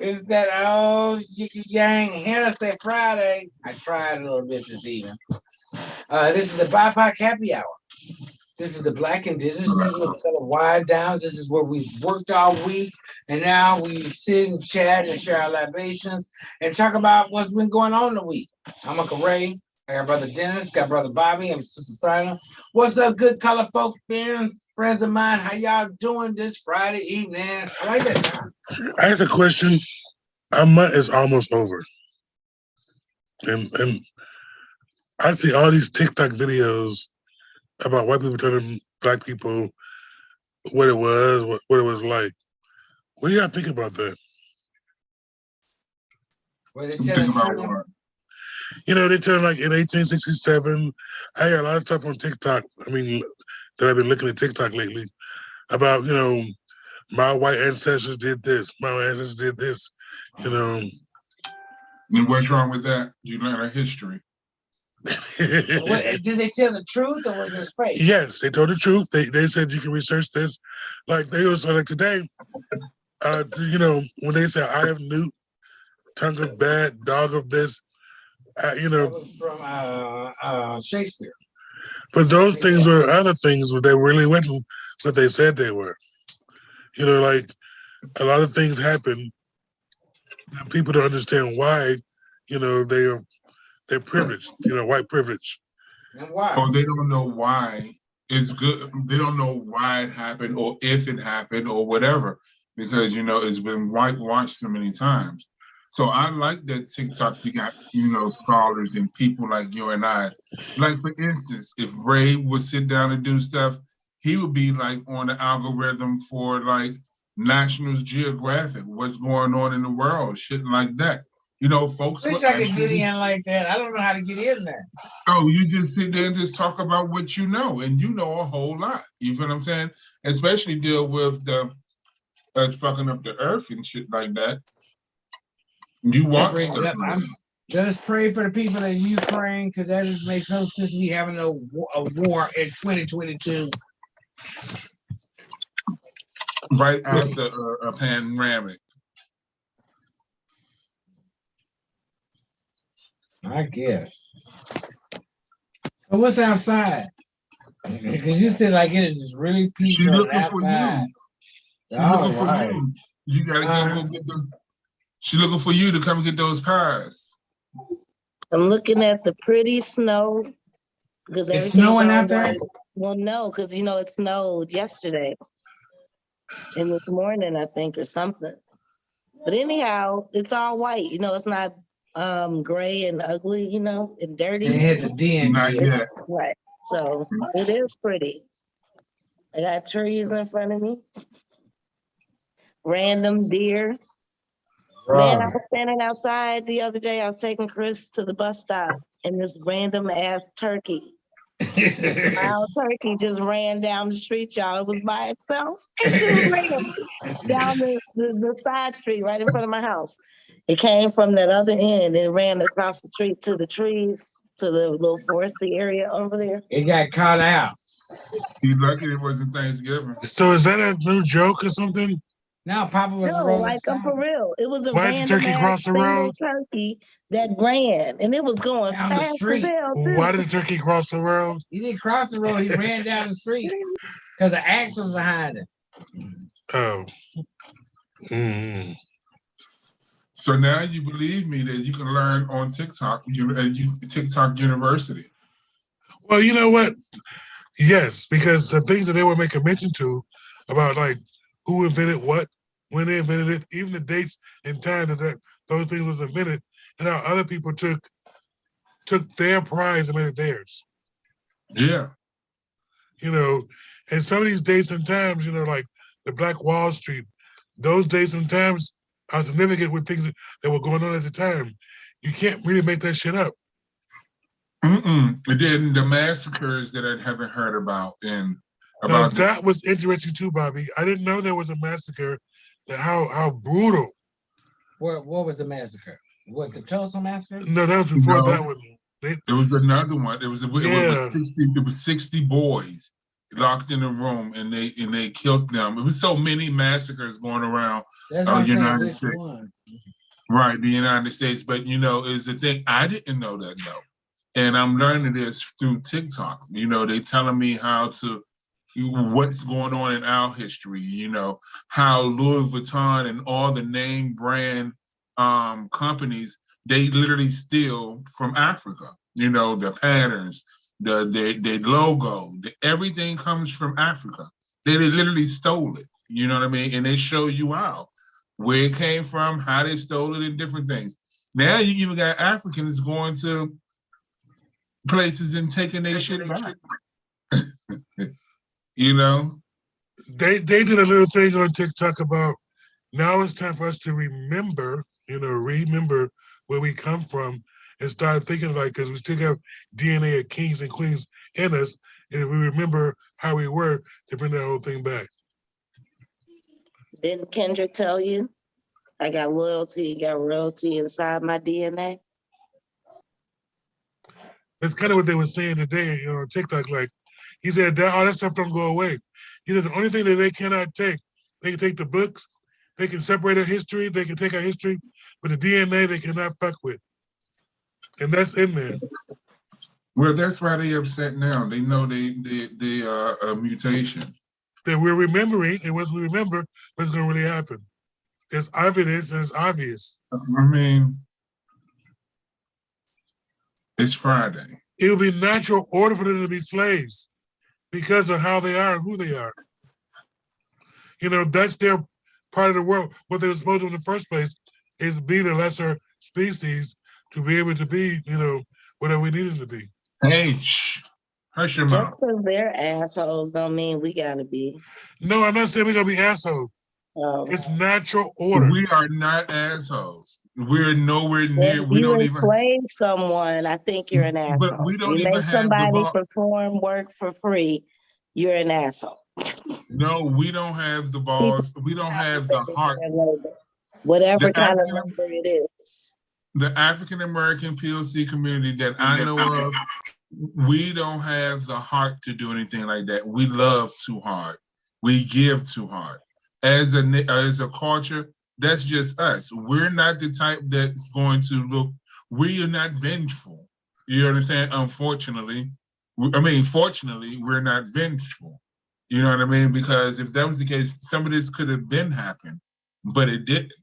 It's that old yang Hennessy Friday. I tried a little bit this evening. This is the BIPOC happy hour. This is the Black Indigenous Network color wide down. This is where we've worked all week, and now we sit and chat and share our libations and talk about what's been going on in the week. I'm Uncle Ray. I got Brother Dennis, got Brother Bobby, and Sister Sina. What's up, good color folks, friends of mine? How y'all doing this Friday evening? I like that time. I asked a question. Our month is almost over. And I see all these TikTok videos about white people telling black people what it was, what it was like. What do y'all think about that? What they telling you know, they tell like in 1867, I got a lot of stuff on TikTok. I mean, that I've been looking at TikTok lately about, you know, my white ancestors did this, my ancestors did this, you know. And what's wrong with that? You learn our history. Did they tell the truth or was it fake? Yes, they told the truth. They said you can research this. Like they also like today, you know, when they say I have Newt, tongue of bad, dog of this, you know. That was from Shakespeare. But those things were other things where they really weren't what they said they were. You know, like a lot of things happen and people don't understand why, you know, they're privileged, you know, white privilege. And why? Or they don't know why it's good. They don't know why it happened or if it happened or whatever, because, you know, it's been whitewashed so many times. So I like that TikTok, you got, you know, scholars and people like you and I. Like, for instance, if Ray would sit down and do stuff, he would be like on the algorithm for like National Geographic, what's going on in the world, shit like that. You know, folks. I wish I could get in like that. I don't know how to get in there. Oh, you just sit there and just talk about what you know, and you know a whole lot. You feel what I'm saying? Especially deal with us fucking up the earth and shit like that. You watch stuff. Let us pray for the people in Ukraine, because that makes no sense to be having a war in 2022. Right after a panoramic. I guess. But what's outside? Because you said like it is just really peaceful. She's looking outside. for you. She's looking for you. You gotta go get them. She's looking for you to come get those pies. I'm looking at the pretty snow because it's snowing out there. Right. Well, no, because you know it snowed yesterday and this morning, I think, or something. But anyhow, it's all white. You know, it's not gray and ugly, you know, and dirty. And it had the DNG. Right. So it is pretty. I got trees in front of me. Random deer. Man, I was standing outside the other day. I was taking Chris to the bus stop, and this random ass turkey. Wild turkey just ran down the street, y'all. It was by itself. It just ran down the side street right in front of my house. It came from that other end. It ran across the street to the trees, to the little foresty area over there. It got caught out. He's lucky it wasn't Thanksgiving. So is that a new joke or something? No, Papa was like I'm for real. It was a random turkey cross the road? Turkey that ran, and it was going down fast the street. As hell, too. Why did the turkey cross the road? He didn't cross the road. He ran down the street because the axe was behind him. Oh. Mm-hmm. So now you believe me that you can learn on TikTok, TikTok University. Well, you know what? Yes, because the things that they were making mention to about like who invented what, when they invented it, even the dates and time that those things was invented, and how other people took their prize and made it theirs. Yeah. You know, and some of these dates and times, you know, like the Black Wall Street, those dates and times are significant with things that were going on at the time. You can't really make that shit up. And then the massacres that I haven't heard about. Now, that was interesting too, Bobby. I didn't know there was a massacre. How brutal. What was the massacre? What, the Tulsa massacre? No, that was before that one. There was another one. It was 60 boys locked in a room, and they killed them. It was so many massacres going around That's United States. Right, the United States. But you know, is the thing I didn't know that though. And I'm learning this through TikTok. You know, they telling me how to what's going on in our history, you know, how Louis Vuitton and all the name brand companies, they literally steal from Africa. You know, the patterns, the logo, everything comes from Africa. They literally stole it. You know what I mean? And they show you how, where it came from, how they stole it, and different things. Now you even got Africans going to places and taking their shit back. You know? They did a little thing on TikTok about now it's time for us to remember, remember where we come from and start thinking like, because we still have DNA of kings and queens in us, and if we remember how we were, to bring that whole thing back. Didn't Kendrick tell you? I got loyalty, got royalty inside my DNA. That's kind of what they were saying today, on TikTok. Like, he said that all that stuff don't go away. He said the only thing that they cannot take, they can take the books, they can separate our history, they can take our history, but the DNA they cannot fuck with. And that's in there. Well, that's why they upset now. They know they are a mutation. That we're remembering, and once we remember, what's going to really happen? There's evidence and it's obvious. I mean, it's Friday. It would be natural order for them to be slaves because of how they are and who they are. That's their part of the world. What they were supposed to do in the first place is be the lesser species to be able to be, whatever we needed to be. Hey, shh. Hush your mouth. Just because they're assholes don't mean we gotta be. No, I'm not saying we're gonna be assholes. It's natural order. We are not assholes. We're nowhere near. If we you don't even enslave someone, I think you're an asshole. But we don't you even make have somebody the perform work for free, you're an asshole. No, we don't have the balls. We don't have the heart. Whatever kind of number it is. The African American POC community that I know of, we don't have the heart to do anything like that. We love too hard. We give too hard. As a culture, that's just us. We're not the type that's going to look. We are not vengeful. You understand? Unfortunately, fortunately, we're not vengeful. You know what I mean? Because if that was the case, some of this could have been happened, but it didn't.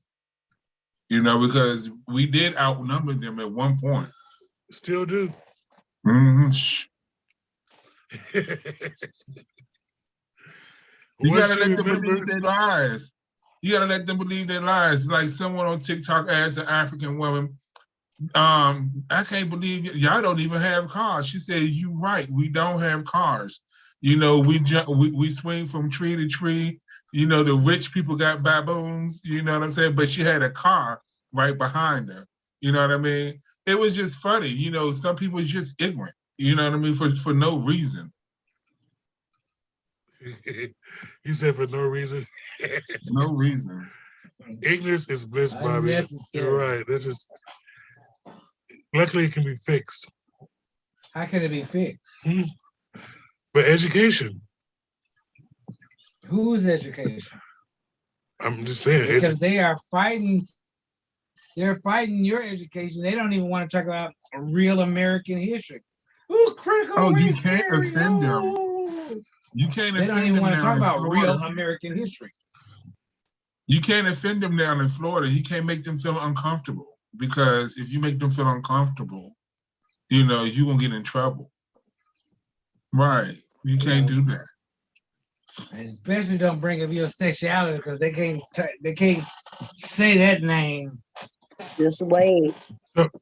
Because we did outnumber them at one point. Still do. Mm-hmm. You gotta let them believe their lies. You gotta let them believe their lies. Like someone on TikTok asked an African woman, I can't believe y'all don't even have cars. She said, "You right, we don't have cars. We swing from tree to tree. The rich people got baboons, you know what I'm saying? But she had a car right behind her. You know what I mean? It was just funny. Some people are just ignorant, you know what I mean, for no reason. You said for no reason? No reason. Ignorance is bliss, Bobby. You're right. This is, luckily it can be fixed. How can it be fixed? But education. Whose education? I'm just saying. Because they are fighting. They're fighting your education. They don't even want to talk about a real American history. Ooh, critical you can't offend them. You can't. They don't even want to talk about real American history. You can't offend them down in Florida. You can't make them feel uncomfortable, because if you make them feel uncomfortable, you're gonna get in trouble. Right. You can't do that. And especially don't bring up your sexuality, because they can't say that name. Just wait.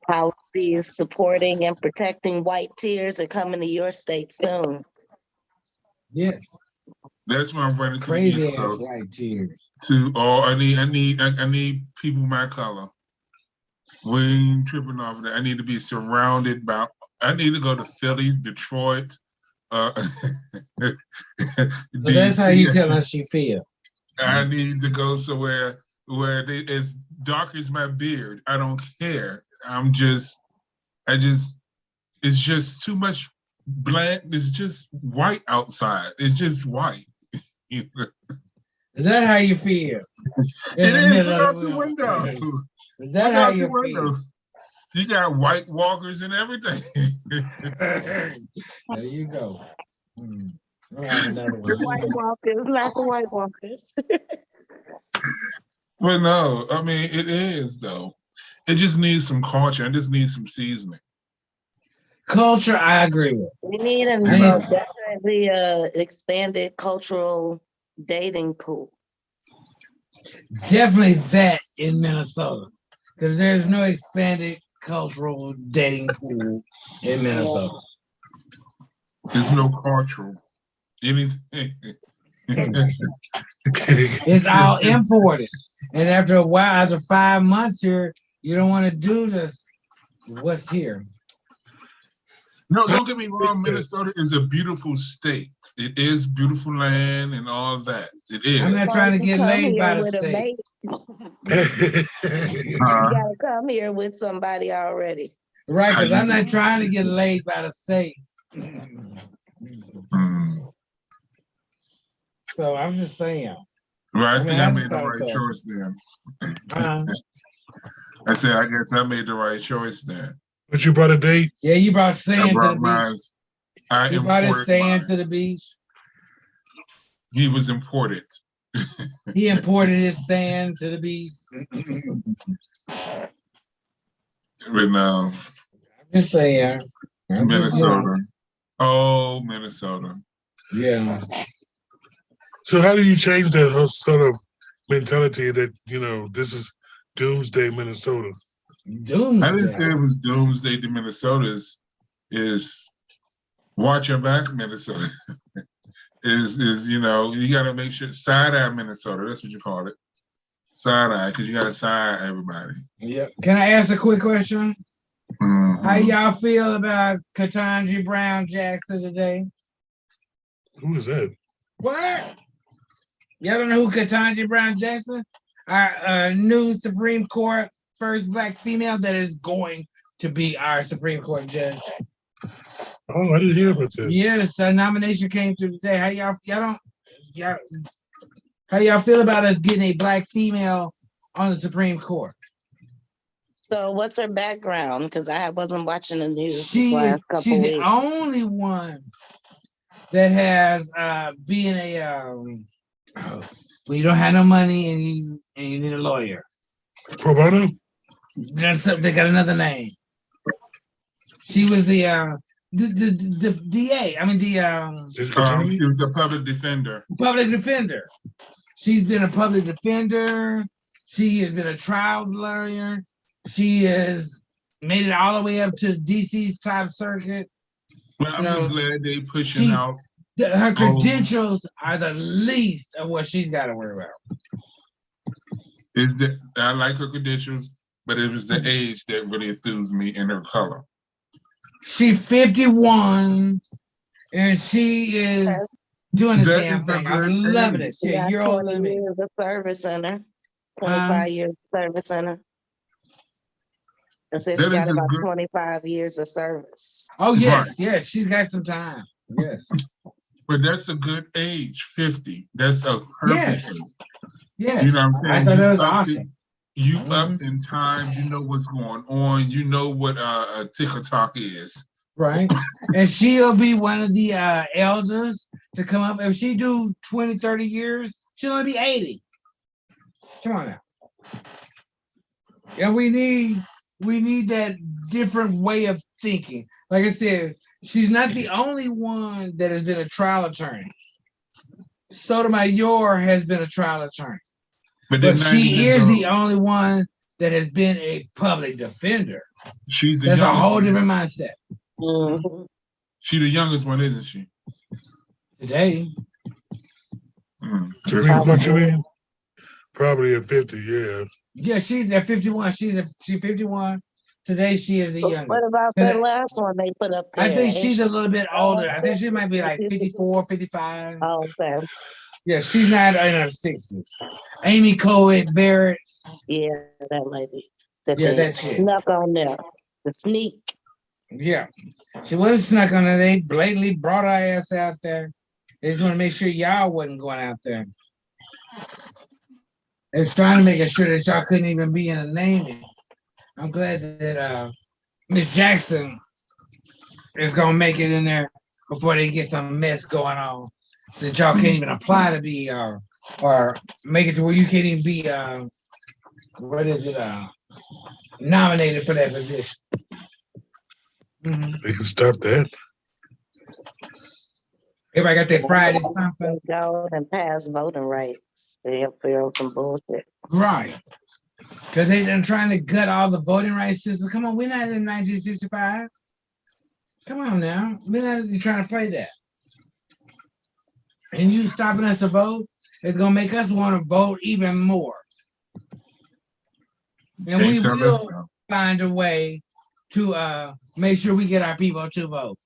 Policies supporting and protecting white tears are coming to your state soon. Yes. That's why I'm running to crazy the East Coast. White tears. I need people my color. We ain't tripping off of that. I need to be surrounded by. I need to go to Philly, Detroit. So that's how you tell us you feel. I need to go somewhere where it's dark as my beard. I don't care. It's just too much bland. It's just white outside. It's just white. Is that how you feel? It is. Look out the window. Is that Look how out your you feel? window. You got White Walkers and everything. There you go. We'll have another The White one. Walkers, not the White Walkers. But no, I mean, it is, though. It just needs some culture. It just needs some seasoning. Culture, I agree with. We need a I need- definitely expanded cultural dating pool. Definitely that in Minnesota. Because there's no expanded cultural dating pool in Minnesota. There's no cultural anything. It's all imported. And after a while, after 5 months here, you don't want to do this. What's here? No, don't get me wrong. Makes sense. Minnesota is a beautiful state. It is beautiful land and all that. It is. I'm not trying to get Come laid here by the with a state. mate. You gotta come here with somebody already. Right, because I'm not trying to get laid by the state. So I'm just saying. Right, I mean, think I I just made the thought right so. choice then. Uh, I said, I guess I made the right choice then. But you brought a date? yeah, you brought I sand to brought the mine. beach. I You brought his imported sand mine. to the beach. He was imported. He imported his sand to the beach. But no, I'm just saying. I'm just saying. Minnesota. Oh, Minnesota. Yeah. So how do you change that whole sort of mentality that, this is doomsday Minnesota? I didn't Doomsday. say it was doomsday to Minnesota. Is watch your back, Minnesota. is you got to make sure side eye Minnesota. That's what you call it, side eye, because you got to side everybody. Yeah. Can I ask a quick question? Mhm. How y'all feel about Ketanji Brown Jackson today? Who is that? What? Y'all don't know who Ketanji Brown Jackson? Our new Supreme Court first Black female that is going to be our Supreme Court judge. Oh, I didn't hear about that. Yes, a nomination came through today. How y'all feel about us getting a Black female on the Supreme Court? So what's her background? Because I wasn't watching the news She's last couple the weeks. only one that has being a well, you don't have no money and you need a lawyer. Pro bono? They got another name. She was the DA. I mean She was the public defender. Public defender. She's been a public defender. She has been a trial lawyer. She has made it all the way up to DC's top circuit. Well, I'm just glad they pushing out. Her credentials are the least of what she's got to worry about. I like her credentials, but it was the age that really enthused me and her color. She's 51, and she is doing the damn thing. I'm loving it. She's a year older than me. Years of service in her. 25 years of service in her. I said she got about 25 years of service. Oh, yes, yes. She's got some time. Yes. But that's a good age, 50. That's a perfect age. Yes. You know what I'm saying? I thought that was awesome. You up in time, you know what's going on, you know what a TikTok is. Right. And she'll be one of the elders to come up. If she do 20, 30 years, she'll only be 80. Come on now. And we need that different way of thinking. Like I said, she's not the only one that has been a trial attorney. Sotomayor has been a trial attorney. But she is the only one that has been a public defender. That's a whole different mindset. Mm-hmm. She's the youngest one, isn't she? Today. Probably at 50, yeah. Yeah, she's at 51. She's 51. Today she is the youngest. What about that last one they put up there? I think she's a little bit older. I think she might be like 54, 55. Oh, okay. Yeah, she's not in her 60s. Amy Coed Barrett. Yeah, that lady. That chick. Snuck on there. The sneak. Yeah. She wasn't snuck on her. They blatantly brought her ass out there. They just want to make sure y'all wasn't going out there. They was trying to make sure that y'all couldn't even be in a naming. I'm glad that Miss Jackson is gonna make it in there before they get some mess going on. Since y'all can't even apply to be or make it to where you can't even be what is it nominated for that position. They can stop that. Everybody got their Friday something. Go and pass voting rights. They up there on some bullshit. Right. Because they done trying to gut all the voting rights system. Come on, we're not in 1965. Come on now. We're not trying to play that. And you stopping us to vote is going to make us want to vote even more. And we will find a way to make sure we get our people to vote.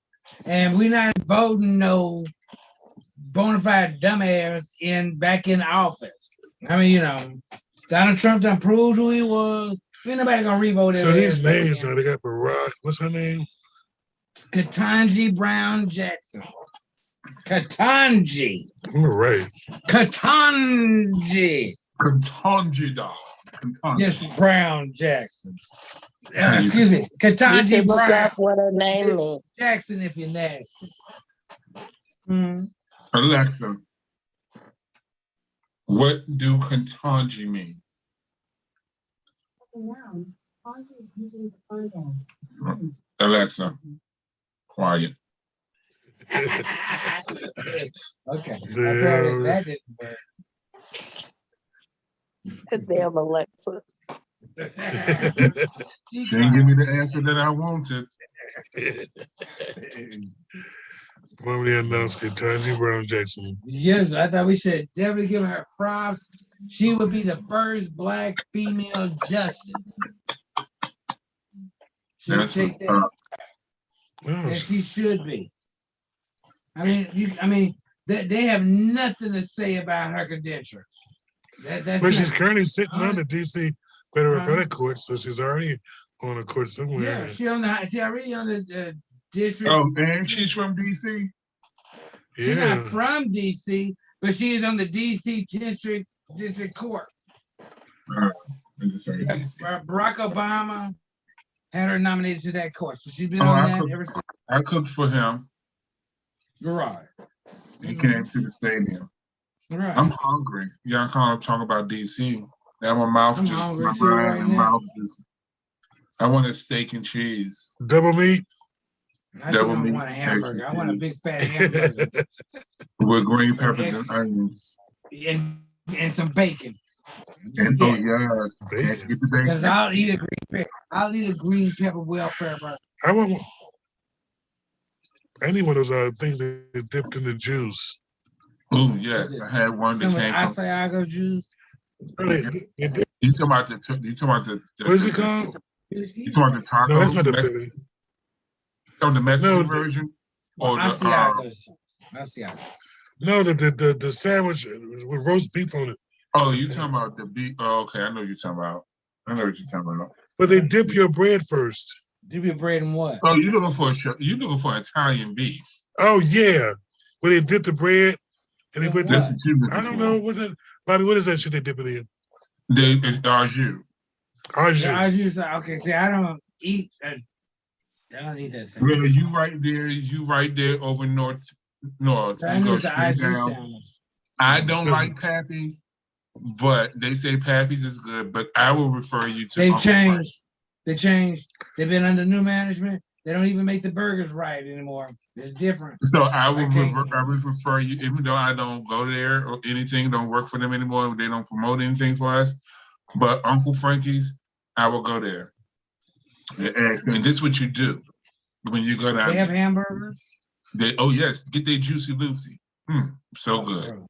And we're not voting no bona fide dumbass back in office. I mean, Donald Trump done proved who he was. Ain't nobody gonna revote. So these names now, they got Barack. What's her name? Ketanji Brown Jackson. Ketanji. All right. Ketanji. Ketanji dog. Yes, Brown Jackson. Excuse me, Ketanji Brown. What her name is. Jackson, if you're nasty. Alexa, what do Ketanji mean? As a noun, kanji is usually defined as. Alexa, quiet. Okay. That didn't work. Damn Alexa. She didn't give me the answer that I wanted. Formally announced Ketanji Brown Jackson. Yes, I thought we should definitely give her props. She would be the first Black female justice. She would take that. And she should be. I mean, they have nothing to say about her credentials. But she's currently sitting on the DC Federal Appellate Court, so she's already on a court somewhere. Yeah, she already on the district. Oh, and she's from DC? Yeah. She's not from DC, but she is on the DC district court. Barack Obama had her nominated to that court, so she's been on that ever since. I cooked for him. You're right. He came to the stadium. Right. I'm hungry. Y'all can't talk about DC. Now my mouth I'm just hungry too right now. mouth just. I want a steak and cheese. Double meat. I don't want a hamburger. I want a big fat hamburger with green peppers and onions and some bacon. And oh yeah, bacon. Because I'll eat a green pepper. I'll eat a green pepper welfare burger. I want. Any one of those things that dipped in the juice. Oh yeah, I had one that came from Asiago juice. You talking about the what is it called? You talking about the taco? No, that's not the Philly. On the Mexican version? Or Asiago. No, the sandwich with roast beef on it. Oh, you talking about the beef? Oh, okay, I know what you're talking about. But they dip your bread first. Dip your bread in what? Oh, you looking for Italian beef? Oh yeah, where they dip the bread and they put I don't know what's it, Bobby. What is that shit they dip it in? It's au jus. Au jus. Au jus. Okay, see, I don't eat that sandwich. Really, you right there over north. You go straight down. I don't like Pappy's, but they say Pappy's is good. But I will refer you to. They've changed. They changed. They've been under new management. They don't even make the burgers right anymore. It's different. So I will refer you, even though I don't go there or anything, don't work for them anymore. They don't promote anything for us. But Uncle Frankie's, I will go there. And this is what you do when you go down. They have hamburgers? Yes, get their Juicy Lucy. So good.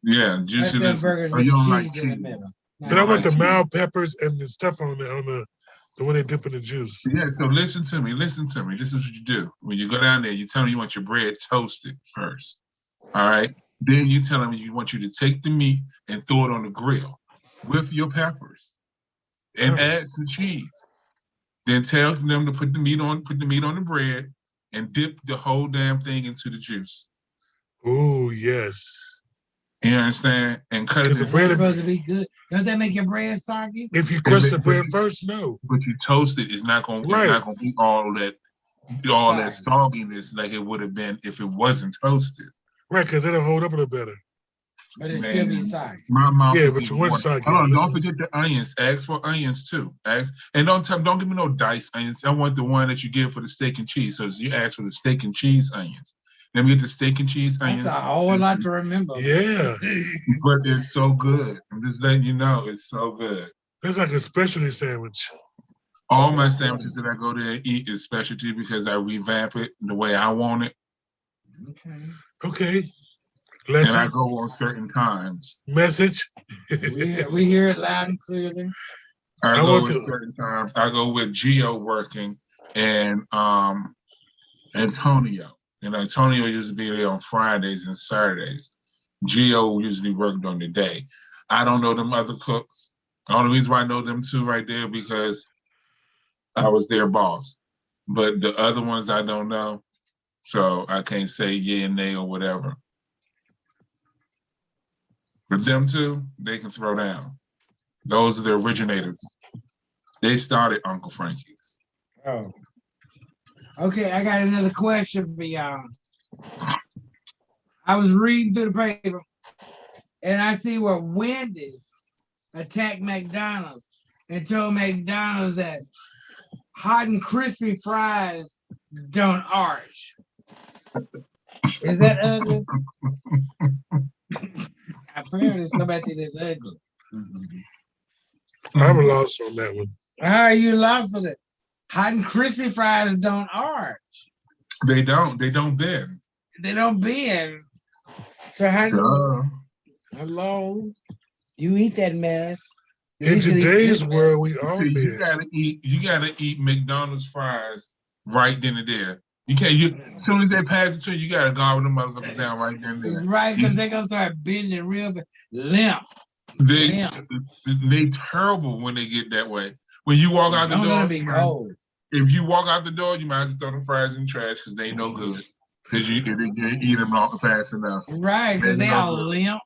Yeah, Juicy Lucy. Oh, you don't like cheese. But I want the mild peppers and the stuff on the one they dip in the juice. Yeah, so listen to me. This is what you do. When you go down there, you tell them you want your bread toasted first. All right? Then you tell them you want you to take the meat and throw it on the grill with your peppers and add some cheese. Then tell them to put the meat on the bread and dip the whole damn thing into the juice. Oh, yes. You understand? And cut it. Because the It's bread, supposed to be good. Does that make your bread soggy? if you crust the bread first, no. But you toast it, it's not gonna Right. be all that sogginess like it would have been if it wasn't toasted. Right, because it'll hold up a little better. But it still be soggy. My mouth Yeah, is but even you want more. soggy. Hold on, Listen. don't forget the onions. Ask for onions too. And don't give me no diced onions. I want the one that you get for the steak and cheese. So you ask for the steak and cheese onions. Then we get the steak and cheese onions. That's a whole lot to remember. Yeah. But it's so good. I'm just letting you know, it's so good. It's like a specialty sandwich. All my sandwiches that I go there and eat is specialty because I revamp it the way I want it. Okay. And I go on certain times. Message. we hear it loud and clearly. I go with certain times. I go with Gio working and Antonio. And Antonio used to be there on Fridays and Saturdays. Gio usually worked on the day. I don't know them other cooks. The only reason why I know them two right there because I was their boss. But the other ones I don't know. So I can't say yeah and nay or whatever. But them two, they can throw down. Those are the originators. They started Uncle Frankie's. Oh. Okay, I got another question for y'all. I was reading through the paper and I see where Wendy's attacked McDonald's and told McDonald's that hot and crispy fries don't arch. Is that ugly? Apparently somebody that's ugly. I'm lost on that one. How are you lost on it? Hot and crispy fries don't arch. They don't bend. They don't bend. So how do hello? You eat that mess. In today's world, we all bend. You gotta eat McDonald's fries right then and there. You can't. As soon as they pass it to you, you gotta gobble them motherfuckers down right then and there. Right, because they're gonna start bending real limp. They terrible when they get that way. When you walk out the door, if you walk out the door, you might as well throw the fries in the trash because they ain't no good. Because you can't eat them not fast enough. Right, because they all limp.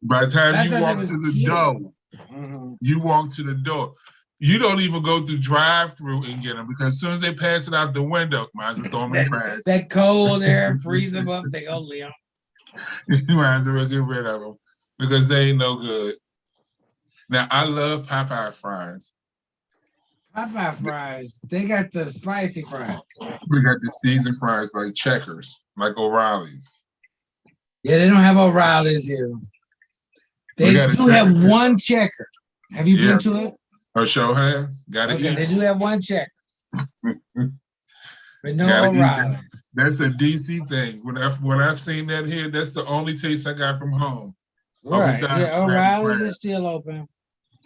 By the time you walk to the door, you walk to the door. You don't even go through drive-through and get them because as soon as they pass it out the window, might as well throw them in the trash. That cold air freeze them up, they go limp. You might as well get rid of them because they ain't no good. Now, I love Popeye fries. Popeye fries, they got the spicy fries. We got the seasoned fries like Checkers, like O'Reilly's. Yeah, they don't have O'Reilly's here. They do have one Checker. Have you been to it? Oh, sure have. Gotta eat. They do have one Checker. But no O'Reilly's. That's a DC thing. When I've seen that here, that's the only taste I got from home. Right. Yeah, O'Reilly's is still open.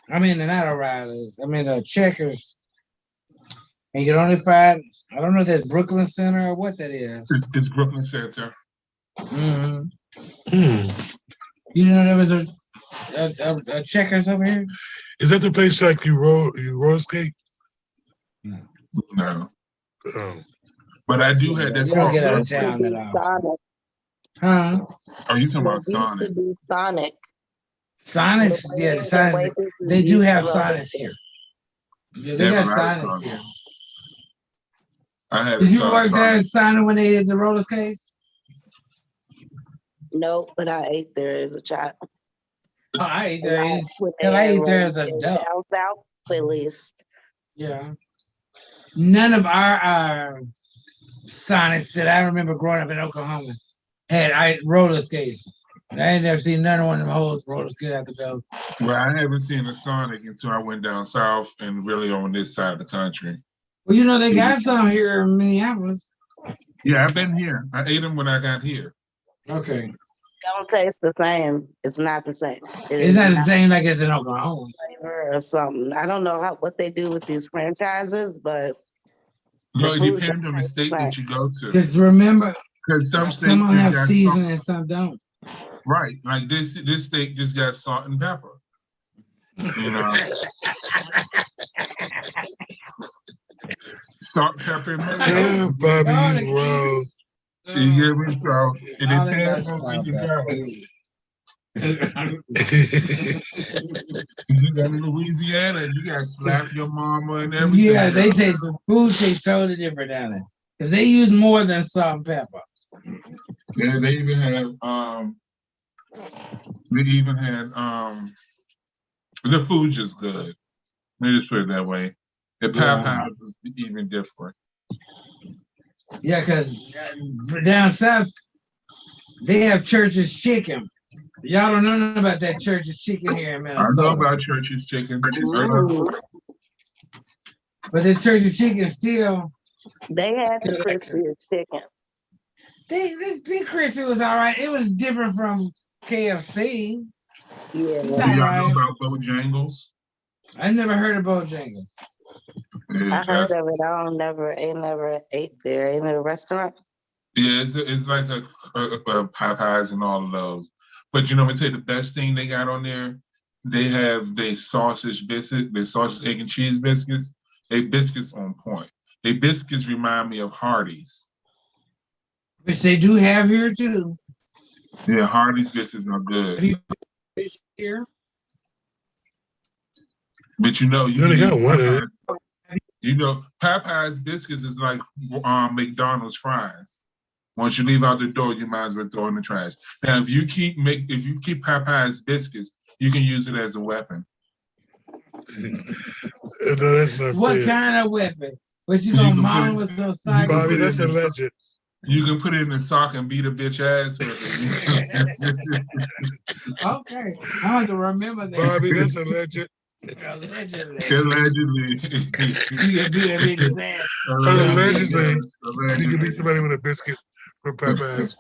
I mean, they're not O'Reilly's. I mean, Checkers. And you can only find, I don't know if that's Brooklyn Center or what that is. It's Brooklyn Center. You didn't know there was a Checkers over here? Is that the place like you roller skate? No. Oh. But I do have that. You don't get out of town at all. Huh? Are you talking about Sonic? Sonic. Sonic, yeah, Sonic. They do have Sonics here. Yeah, they got Sonics here. Did you work there at Sonic when they did the roller skates? No, but I ate there as a child. Oh, I ate there. I ate there as a adult. South, at least. Yeah. None of our Sonics that I remember growing up in Oklahoma had roller skates. I ain't never seen none of one of them hoes roller skate out the door. Well, I haven't seen a Sonic until I went down south and really on this side of the country. Well, you know, they got some here in Minneapolis. Yeah, I've been here. I ate them when I got here. Okay. Don't taste the same. It's not the same. It's not the same like it's in Oklahoma. Or something. I don't know what they do with these franchises, but no, it depends on the state that you go to. Because remember, because some states have seasoning and some don't. Right, like this steak just got salt and pepper. You know, salt, pepper, and mayo. Bobby, bro. You get me? So it depends on where you go. You got in Louisiana, you got to slap your mama and everything. Yeah, they take some food tastes totally different down there. Because they use more than salt and pepper. Yeah, they even had the food just good. Let me just put it that way. The Popeyes is even different. Yeah, because down south, they have Church's chicken. Y'all don't know nothing about that Church's chicken here in I Minnesota. know about Church's chicken. But the Church's chicken still. They had the crispiest chicken. The crispy was all right. It was different from KFC. Yeah. It's Do all y'all right. know about Bojangles? I never heard of Bojangles. I heard of it. I never ate there in the restaurant. Yeah, it's like a Popeyes and all of those. But you know, I'm gonna tell you the best thing they got on there. They have their sausage biscuit, their sausage, egg, and cheese biscuits. They biscuits on point. They biscuits remind me of Hardee's. Which they do have here too. Yeah, Hardee's biscuits are good. Here. But you know, Popeyes biscuits is like McDonald's fries. Once you leave out the door, you might as well throw it in the trash. Now, if you keep Popeyes biscuits, you can use it as a weapon. No, that's not what fair. kind of weapon? What you gonna mount with those side? Bobby, that's alleged. You can put it in a sock and beat a bitch ass with it. Okay, I have to remember that. Bobby, that's alleged. Allegedly. You can beat a bitch's ass. Allegedly. You can beat somebody with a biscuit from Popeyes.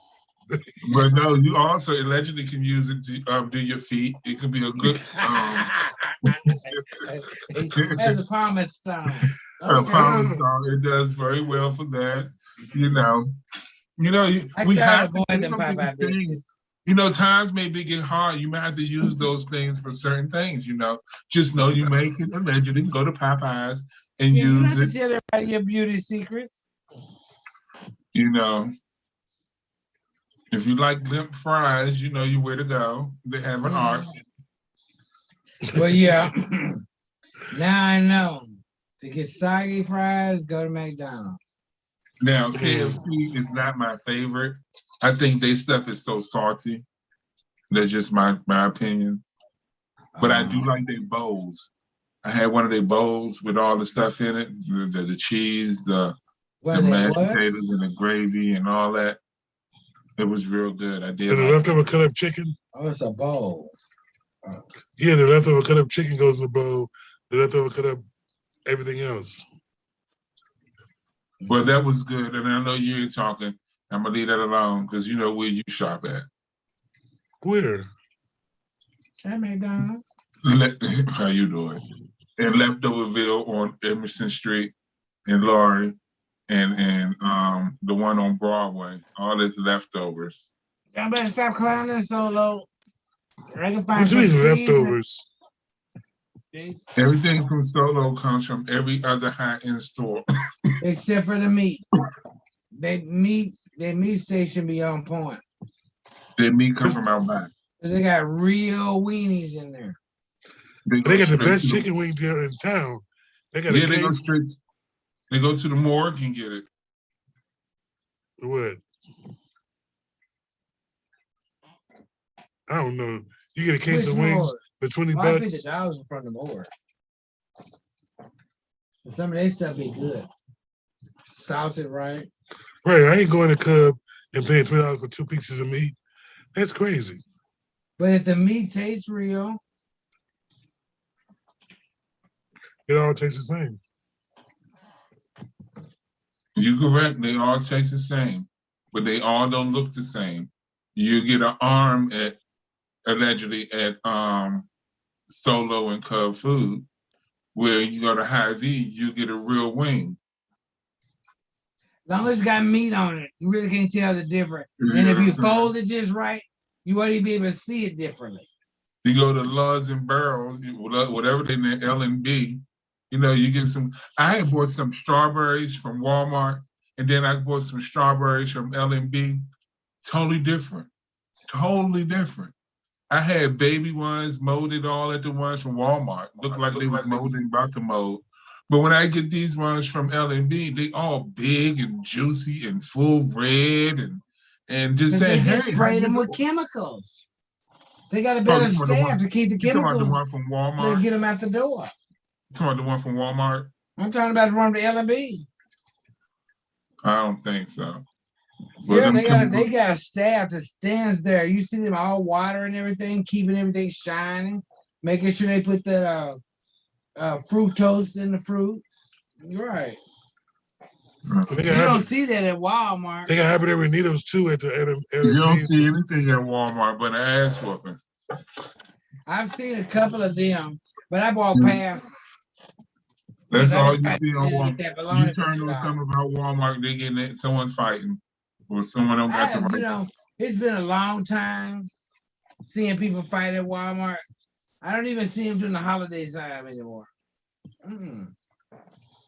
But no, you also allegedly can use it to do your feet. It could be a good as a pumice stone. A pumice stone. It does very well for that. We have to do these things. Times may get hard. You might have to use those things for certain things. Just know you make it allegedly. Go to Popeyes and use it. Tell everybody your beauty secrets. If you like limp fries, you where to go. They have an arch. Well, yeah. Now I know. To get soggy fries, go to McDonald's. Now, KFC is not my favorite. I think their stuff is so salty. That's just my opinion. But I do like their bowls. I had one of their bowls with all the stuff in it, the cheese, the mashed potatoes and the gravy and all that. It was real good. I did. And the leftover cut up chicken? Oh, it's a bowl. Yeah, the leftover cut up chicken goes in the bowl. The leftover cut up everything else. Well, that was good. And I know you ain't talking. I'm going to leave that alone because you know where you shop at. Where? At McDonald's. How you doing? In Leftoverville on Emerson Street in Laurie. And the one on Broadway, all this leftovers. Y'all better stop clowning so low. I can find what do you mean leftovers? Everything from Solo comes from every other high-end store. Except for the meat. Their meat station be on point. Their meat comes from out back. They got real weenies in there. They got the best chicken wing deal in town. They got they go straight. They go to the morgue and get it. What? I don't know. You get a case of wings for $20. I think the dollars from the morgue. Some of their stuff be good. Salted right. Right. I ain't going to Cub and paying $20 for 2 pieces of meat. That's crazy. But if the meat tastes real, it all tastes the same. You're correct. They all taste the same, but they all don't look the same. You get an arm allegedly at Solo and Cub Food, where you go to Hy-Z, you get a real wing. As long as you got meat on it, you really can't tell the difference. And if you fold it just right, you won't even be able to see it differently. You go to Luz and Barrel, whatever they name, L&B, you get some. I had bought some strawberries from Walmart, and then I bought some strawberries from L&B. Totally different. Totally different. I had baby ones, molded all at the ones from Walmart. Looked like they was molding, about to mold. But when I get these ones from L&B, they all big and juicy and full red and just saying, they hey, just how spray you them with doing? chemicals. They got a Oh, better you talking about the staff one? to keep the You talking about the chemicals one from to Walmart? get them out the door. You talking about the one from Walmart? I'm talking about from the L&B. I don't think so. But Yeah, them they chemicals, got a staff that stands there. You see them all water and everything, keeping everything shining, making sure they put that fructose in the fruit. Right. They You got don't see that at Walmart. they got habanero needles too at the you don't L&B. see anything at Walmart but an ass whooping. I've seen a couple of them, but I bought past. That's I all didn't- you I see on didn't get Walmart. that bologna You for turn on $2. something about Walmart, they getting it, someone's fighting. Or someone don't got the right. It's been a long time seeing people fight at Walmart. I don't even see them during the holiday time anymore.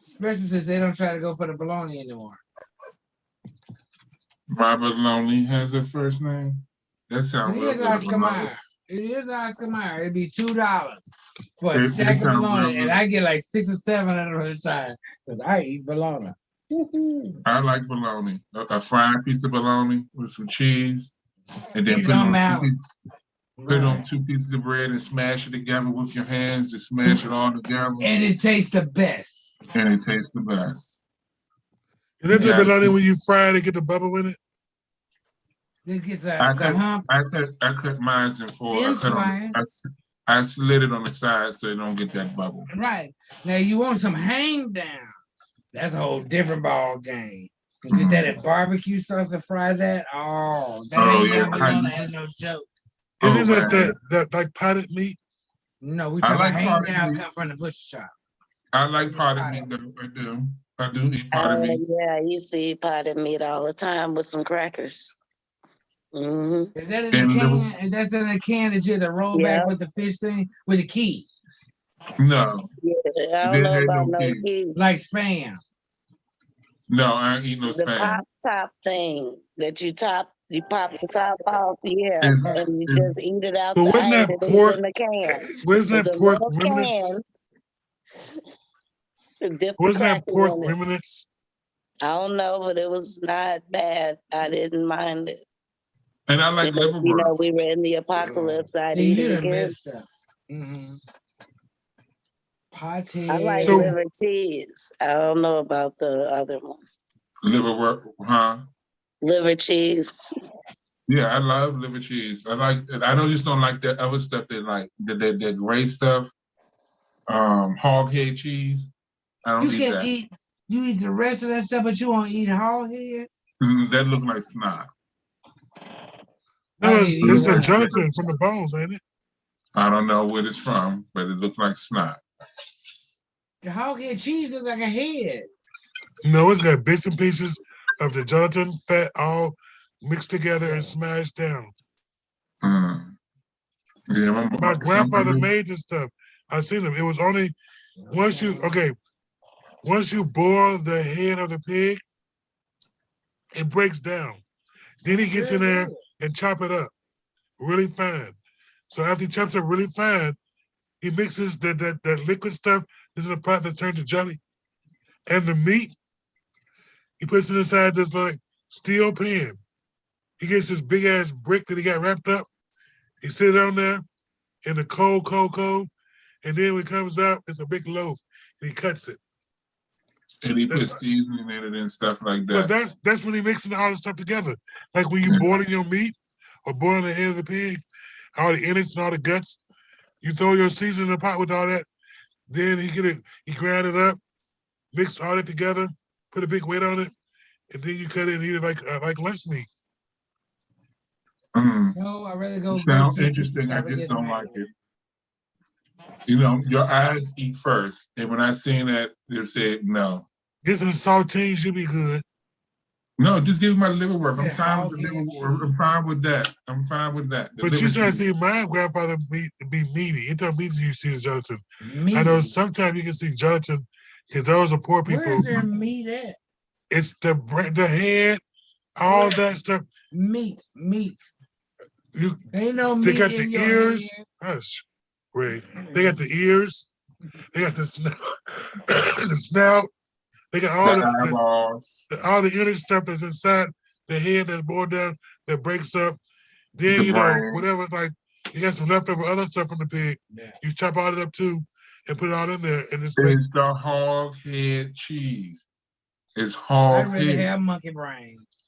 Especially since they don't try to go for the bologna anymore. Robert Lonely has a first name. That sounds It real is good. Oscar Mayer. It is Oscar Mayer. It'd be $2 for a It stack of sounds bologna, real and good. I get like 6 or 7 at a time because I eat bologna. I like bologna. A fried piece of bologna with some cheese, and then It don't matter. put it on 2 pieces of bread and smash it together with your hands. Just smash it all together, And it tastes the best. and it tastes the best. Is that the Yeah. bologna when you fry it and get the bubble in it? It gets the I hump cut mine in 4. in slice. I slid it on the side so it don't get that bubble. Right. Now you want some hang down. That's a whole different ball game. You get that at barbecue sauce and fry that. Oh, that Oh, hang yeah. down bologna ain't no joke. Isn't Oh, that man. that like potted meat? No, we I talking like about hang potted down meat. come from the butcher shop. I like potted meat though. I do. I do eat potted meat. Yeah, you see potted meat all the time with some crackers. Mm-hmm. Is that in And the liver. can? Is that in the can that you had to roll back Yeah. with the fish thing with the key? No, Yeah, I it don't didn't know have about no no key. key. Like Spam. No, I ain't eat no The spam. pop top thing that you pop the top off, yeah, Is and you is just eat it out But the wasn't that it is pork? in the can. Wasn't It's that a pork little remnants? can. Dip the Wasn't that cracker pork in it. remnants? I don't know, but it was not bad. I didn't mind it. and I like You know, liverwurst. we were in the apocalypse. I'd See, eat you it done again. messed up. Potted. I like So- liver cheese. I don't know about the other one. Liverwurst, huh? Liver cheese. Yeah, I love liver cheese. I like it. I just don't like the other stuff they like. The gray stuff. Hog head cheese. I don't You eat can that. you eat the rest of that stuff, but you won't eat hog head. That look like snot. No, I it's need to eat a one. gelatin from the bones, ain't it? I don't know where it's from, but it looks like snot. The hog head cheese looks like a head. No, it's got bits and pieces of the gelatin fat all mixed together and smashed down. Mm. Yeah, My grandfather made this stuff. I've seen them. It was only once you boil the head of the pig, it breaks down. Then he gets in there and chop it up really fine. So after he chops it really fine, he mixes that liquid stuff. This is a pot that turned to jelly. And the meat, he puts it inside this like steel pan. He gets this big ass brick that he got wrapped up. He sit on there in the cold. And then when it comes out, it's a big loaf. And he cuts it. And he puts seasoning in it and stuff like that. But that's when he mixing all the stuff together. Like when you boiling your meat or boiling the head of the pig, all the innards and all the guts, you throw your seasoning in the pot with all that. Then he grind it up, mix all that together, put a big weight on it, and then you cut it and eat it like lunch meat. No, I'd rather go. Sounds interesting. I just don't like it. You know, your eyes eat first. And when I seen that, they said no. Get some saltine should be good. No, just give me my liverwurst. I'm fine with the liverwurst. I'm fine with that. I'm fine with that. But you started seeing my grandfather be meaty. It don't mean you see the gelatin. I know sometimes you can see gelatin because those are poor people. Where's their meat at? It's the head, all that stuff. Meat. You Ain't no they meat got in the your ears. head. Hush, Ray. They got the ears. They got the snout. The snout. They got all The eyeballs. all the inner stuff that's inside the head that's more down that breaks up. Then The you know brain. whatever, like you got some leftover other stuff from the pig. Yeah. You chop all it up too, and put it all in there, and just make. It's the hog head cheese. It's I'd hog rather head. have monkey brains.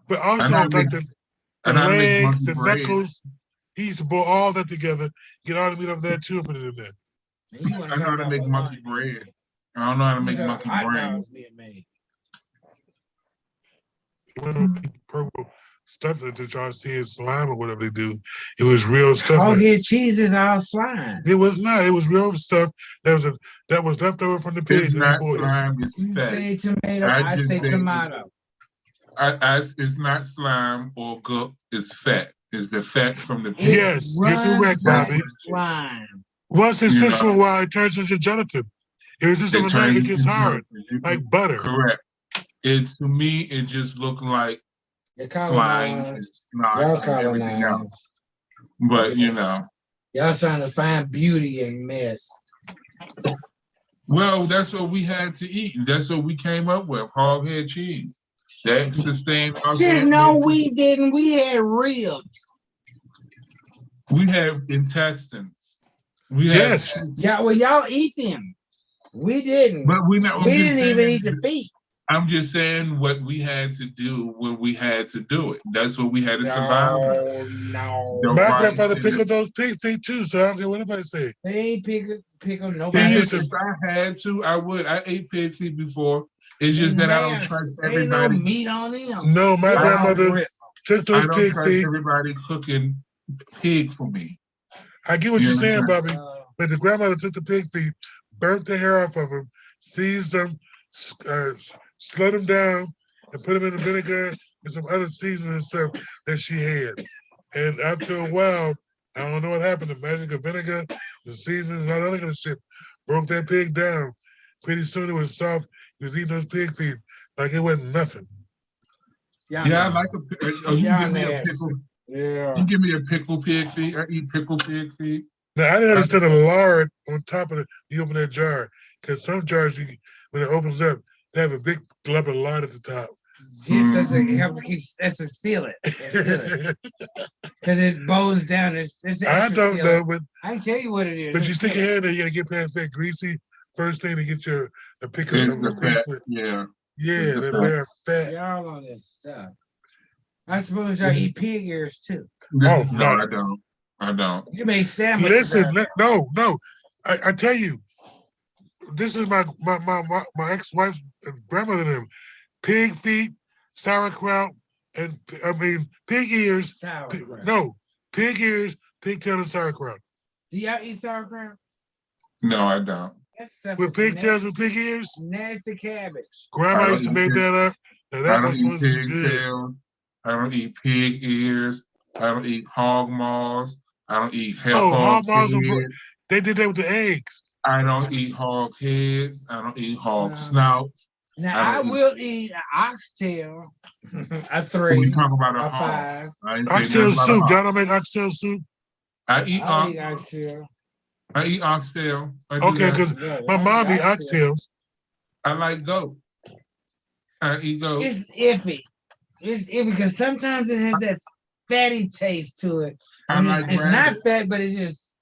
But I also know how to like make, the I know how to make legs, monkey the bread. knuckles. He used to boil all that together, get all the meat off that too, and put it in there. And you want I to know talk how to about make monkey lasagna. bread. I don't know how to You make want to monkey talk hot brain. dogs being made. Purple stuff that y'all see in slime or whatever they do. It was real stuff. Hog Like, head cheese is all slime. it was not. It was real stuff that was left over from the pig. It's That he not boiled. slime, it's You fat. say tomato, I I just say say tomato. it's not slime or gook, it's fat. It's the fat from the It pig. Yes, you're runs correct, like Bobby. slime. Once it You sits for know, a while, it turns into gelatin. If it's just it overnight, turns it gets into hard, gelatin. like butter. Correct. It to me, it just looked like You're slime and colonized. snot Y'all and everything else. colonized. But you know, Y'all trying to find beauty in mess. well, that's what we had to eat. That's what we came up with: hog head cheese. That sustained our Shit, head. no, we didn't. We had ribs. We have intestines. We have, Yes. Yeah, well, y'all eat them. We didn't. but we not. We didn't even eat the feet. I'm just saying what we had to do when we had to do it. That's what we had to survive. No. The My rice grandfather and pickled those pig feet too, so I don't care what anybody say. They ain't pickle He nobody. used If to. I had to, I would. I ate pig feet before. It's just They that I don't nasty. trust Ain't no everybody. meat on them. No, my They all grandmother gristle. took I those don't pig trust feet. everybody cooking pig for me. I get what You you're saying, understand? Bobby. But the grandmother took the pig feet, burnt the hair off of them, seized them, slowed them down, and put them in the vinegar and some other seasoning and stuff that she had. And after a while, I don't know what happened. The magic of vinegar, the seasonings, and all that other kind of shit broke that pig down. Pretty soon it was soft. He was eating those pig feet like it wasn't nothing. Yeah, I like a. Oh, you Y'all give me a nasty. pickle. Yeah. You give me a pickle pig feet. I eat pickle pig feet. Now I didn't understand the lard on top of it. You open that jar because some jars, when it opens up, they have a big lump of lard at the top. Just as to have to keep, that's to seal it. Because it bows down. It's I don't know, but I can tell you what it is. you stick your hand there, you gotta get past that greasy first thing to get a pick It's of the a pig fat. foot. Yeah. Yeah, the that fat. layer of fat. Y'all on this stuff. I suppose y'all eat pig ears too. Oh, No, no. I don't. I don't. You made sandwiches. Listen, no. I tell you, this is my ex-wife's grandmother and them. Pig feet, sauerkraut, and pig ears. Sauerkraut. Pig ears, pigtail, and sauerkraut. Do y'all eat sauerkraut? No, I don't. That stuff With is pigtails and pig ears? nasty cabbage. Grandma I used to don't make eat that up. And I that was don't eat supposed to be good. pigtails. I don't eat pig ears. I don't eat hog maws. I don't eat Oh, hog hog maws head. they did that with the eggs. I don't eat hog heads. I don't eat hog snouts. Now I will eat an oxtail, a We 3, talk about a a hog. 5. Oxtail soup. Y'all don't make oxtail soup? I eat oxtail. I eat oxtail. Okay, because my mom eat oxtails. I like goat. I eat goat. It's iffy. It's iffy because sometimes it has that fatty taste to it. It's not fat, but it just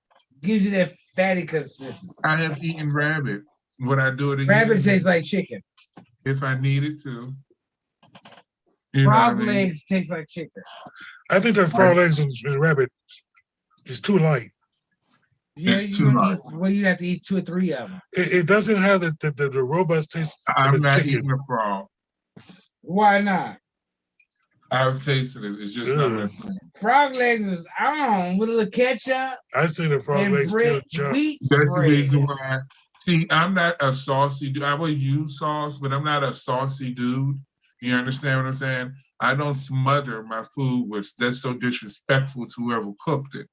gives you that fatty consistency. I have eaten rabbit. Would I do it again? Rabbit tastes like chicken. If I needed to. Frog legs taste like chicken. I think that frog legs and rabbit is too light. Yeah, it's too light. Well, you have to eat 2 or 3 of them. It doesn't have the robust taste I'm of a not chicken. eating a frog. Why not? I've tasted it. It's just not my thing. Frog legs is on with a little ketchup. I seen the frog legs still jump. That's the reason why. See, I'm not a saucy dude. I will use sauce, but I'm not a saucy dude. You understand what I'm saying? I don't smother my food with. That's so disrespectful to whoever cooked it.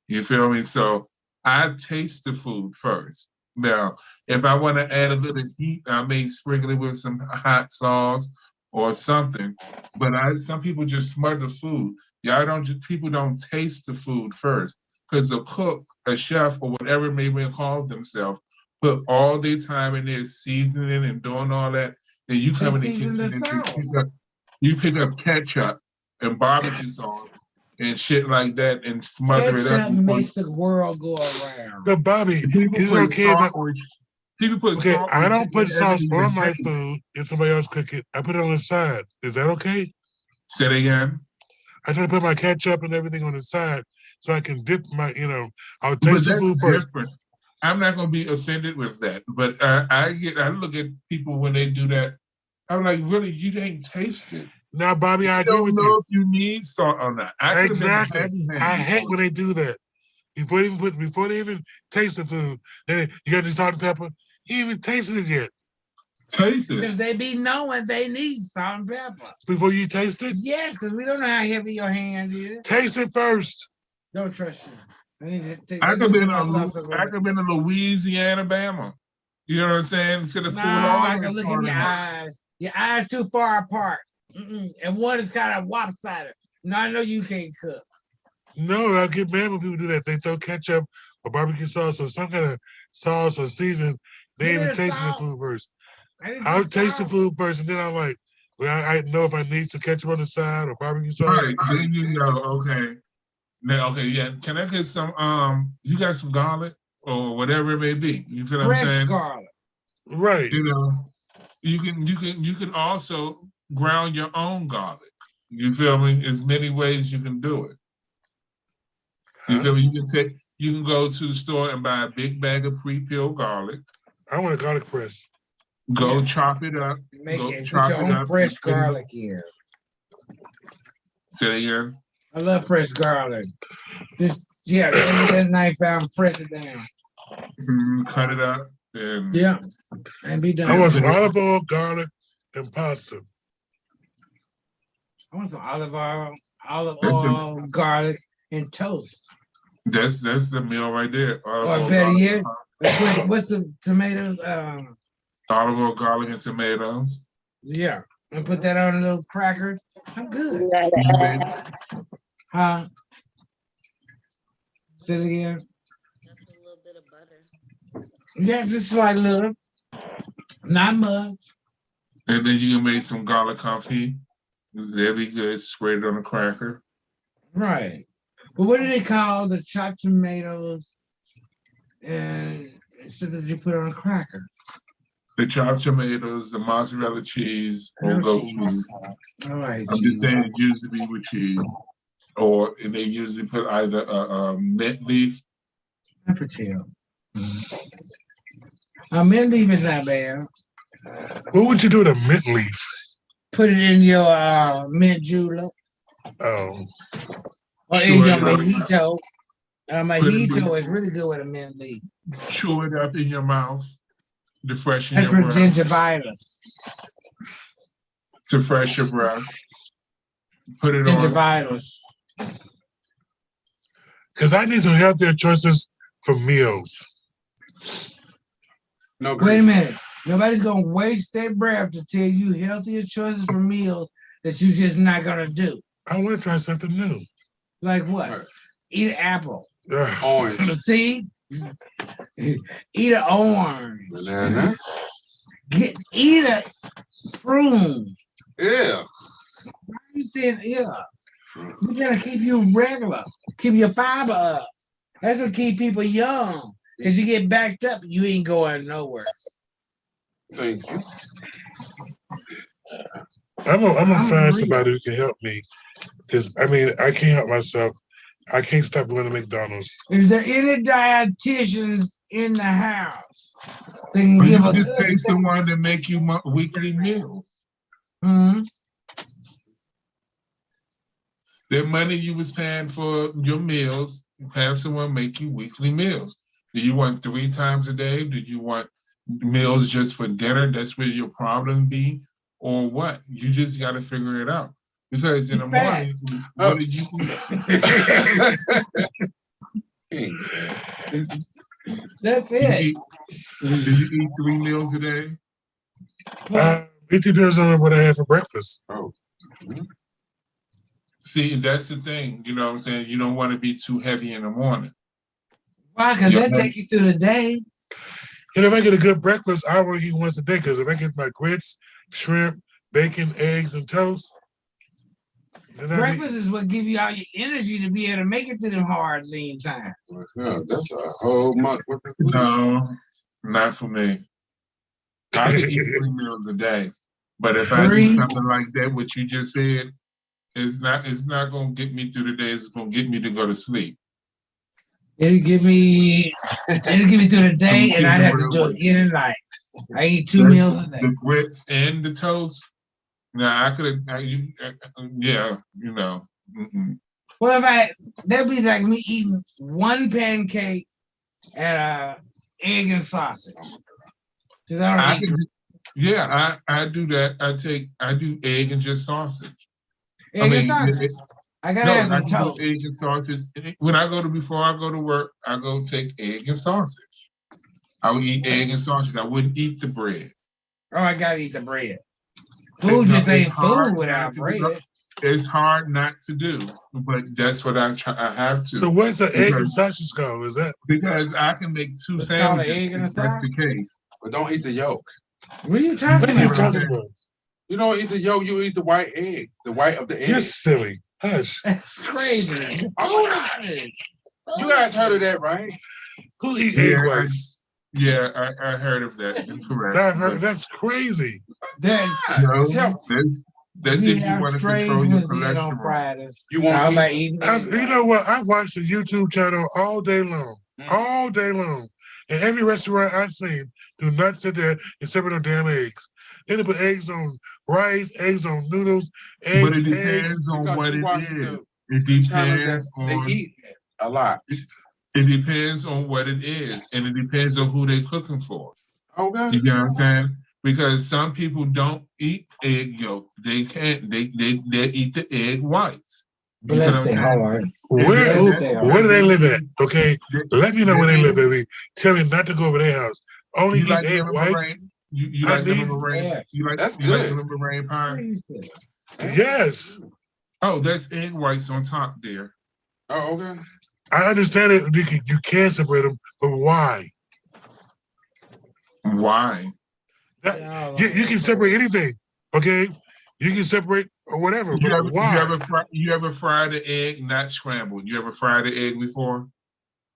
You feel me? So I taste the food first. Now, if I want to add a little heat, I may sprinkle it with some hot sauce or something. But some people just smother food. People don't taste the food first. Because the cook, a chef, or whatever maybe calls themselves, put all their time in there seasoning and doing all that. Then you come in the kitchen and you pick up ketchup and barbecue sauce and shit like that and smother it up. Ketchup makes the world go around. But Bobby, is it okay if people put okay, salt I don't on put sauce everything on my that's food if somebody else cook it. I put it on the side. Is that okay? Say it again. I try to put my ketchup and everything on the side so I can dip my, I'll But taste the that's food first. different. I'm not gonna be offended with that. But I look at people when they do that. I'm like, really, you didn't taste it. Now, Bobby, I You agree don't with know you. if you need salt or not. Exactly. I hate when they do that. Before they even taste the food, then you got the salt and pepper. You even tasted it yet. Taste it. Because they be knowing they need salt and pepper. Before you taste it? Yes, because we don't know how heavy your hand is. Taste it first. Don't trust you. I could be in Louisiana, Bama. You know what I'm saying? I can look in your eyes. Your eyes too far apart. And one is kind of lopsided. No, I know you can't cook. No, I get mad when people do that. They throw ketchup or barbecue sauce or some kind of sauce or season. They ain't even tasting the food first. I'll taste the food first, and then I'm like, well, I know if I need some ketchup on the side or barbecue sauce. Right, then you know, okay. Now, okay, yeah. Can I get some? You got some garlic or whatever it may be. You feel what I'm saying? Garlic. Right. You know, you can also ground your own garlic. You feel me? There's many ways you can do it. You feel me? You can go to the store and buy a big bag of pre-peeled garlic. I want a garlic press. Go chop it up. Put your own fresh garlic in. Say it again. I love fresh garlic. That knife out and press it down. Cut it up. And and be done. I want some olive oil, garlic, and pasta. I want some olive oil, garlic, and toast. That's the meal right there. Or better yet, what's the tomatoes? Olive oil, garlic, and tomatoes. Yeah, and put that on a little cracker. I'm good. Huh? Say it again. Just a little bit of butter. Yeah, just like a little. Not much. And then you can make some garlic confit. That'd be good. Spread it on a cracker. Right. But what do they call the chopped tomatoes and so that you put on a cracker? The chopped tomatoes, the mozzarella cheese, or goat cheese. All right. I'm just saying it usually be with cheese. And they usually put either a mint leaf. Pepper tail. Mint leaf is not bad. What would you do with a mint leaf? Put it in your mint julep. Oh. Or in your mojito. Mojito is really good with a mint leaf. Chew it up in your mouth to freshen your breath. That's for gingivitis. To fresh your breath. Put it gingivitis. Because I need some healthier choices for meals. No grease. Wait a minute. Nobody's going to waste their breath to tell you healthier choices for meals that you're just not going to do. I want to try something new. Like what? Right. Eat an apple. Orange. See? Eat an orange. Banana. Eat a prune. Yeah. Why are you saying We're going to keep you regular. Keep your fiber up. That's what keep people young. Because you get backed up, you ain't going nowhere. Thank you. I'm gonna find somebody who can help me. Because I can't help myself. I can't stop going to McDonald's. Is there any dietitians in the house? So you can give just pay someone to make you weekly meals. Mm-hmm. The money you was paying for your meals, have someone make you weekly meals. Do you want 3 times a day? Do you want meals just for dinner? That's where your problem be, or what? You just got to figure it out. Because in the morning, what do you eat? That's it. Do you eat 3 meals a day? It depends on what I had for breakfast. Oh. See, that's the thing. You know what I'm saying? You don't want to be too heavy in the morning. Why? Because Yeah. that take you through the day. And if I get a good breakfast, I want to eat once a day. Because if I get my grits, shrimp, bacon, eggs, and toast, then Breakfast is what give you all your energy to be able to make it through them hard lean times. Yeah, that's a whole month. No, not for me. I could eat 3 meals a day, but if I Three? do something like that, what you just said, it's not gonna get me through the day. It's gonna get me to go to sleep. It'll give me through the day, and I'd have to do it again at night. I eat 2 meals a day. The grits and the toast. Now I could have, yeah, you know. Mm-mm. Well, that'd be like me eating 1 pancake and egg and sausage. Cause I don't eat Yeah, I do that. I do egg and just sausage. egg and sausage. I gotta have I some can toast. do egg and sausage. Before I go to work, I go take egg and sausage. I would eat egg and sausage. I wouldn't eat the bread. Oh, I gotta eat the bread. Food just ain't food without bread. It's hard not to do, but that's what I have to. So what's an egg and sausage called? Is that because I can make 2 It's called an sandwiches? egg and a If that's the sausage? case. But don't eat the yolk. What are you talking about? You don't eat the yolk, you eat the white egg. The white of the egg. You're silly. Hush. That's crazy. Oh, you guys heard of that, right? Who eat egg whites? Yeah, I heard of that. Correct. That's crazy. That's if you want to control your cholesterol. You want to eat? You know what? I've watched the YouTube channel all day long. All day long. And every restaurant I've seen do not sit there and serve no damn eggs. They put eggs on rice, eggs on noodles, eggs. But it depends on what it is. It depends on. They eat a lot. It depends on what it is, and it depends on who they're cooking for. Okay. You know what I'm saying? Because some people don't eat egg yolk. They can't. They eat the egg whites. Bless their hearts. Where do they live at? Okay, let me know where they live at. Tell me not to go over their house. Only eat egg whites. You like lemon meringue? That's good. You like lemon meringue pie? Yes. Oh, that's egg whites on top there. Oh, okay. I understand it. You can separate them, but why? Why? You can separate anything. Okay, you can separate or whatever. Why? You ever fried an egg not scrambled? You ever fried an egg before?